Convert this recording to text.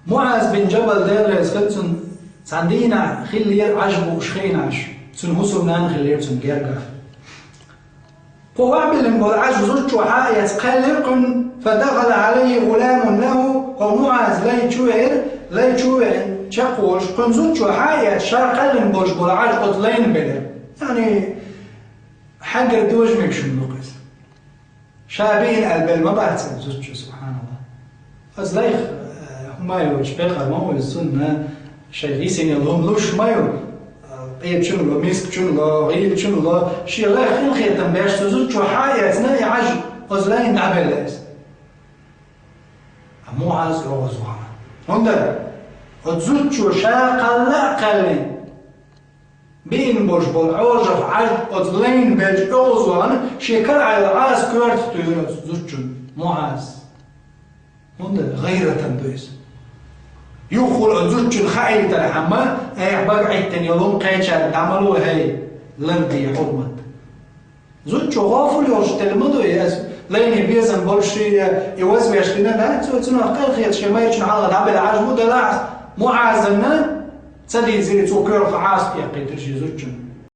معاذ بن جبل دير يسكتون ساندينا خلير عجبو شخيناش تون هسونان خلير تون جيرجا فوابل بالعجب زوجته حاية قلق فدخل عليه غلام له ومعاذ لا يشوع شقوش قن زوجته حاية شرقل بوش بالعجب قطلين بلر يعني حقر دوج مكشن نقص شابين البل ما بعتسب زوجته سبحان الله أزلايخ مايو شبيخة ما هو السنة شايفين يلهم لوش مايو قيب شنو لا ميسك شنو لا غيب شنو لا شي الله خير خير تنبيش تزوج شو حاجة ناي عجب أزلاين عبلاس معاذ يوزوها هندر تزوج شو شاقل لا قلين بين بوش بالعوجف عجب أزلاين بيج يوزوها شكر على العاس كورت تزوج معاذ هندر غيرة تنبيش يوخل زوج الخائن تلحما اي بقعد تنيلون قيشة تعملوا هاي لندي حرمت زوج غافل يوش تلمدو ياس لين بيزن بولشي يوزي يشتنا لا تسونا قل خيط شي ما يرشن على العبد عجبو دلاع معازنا تسدي زي توكر خاص يا قيتر شي زوج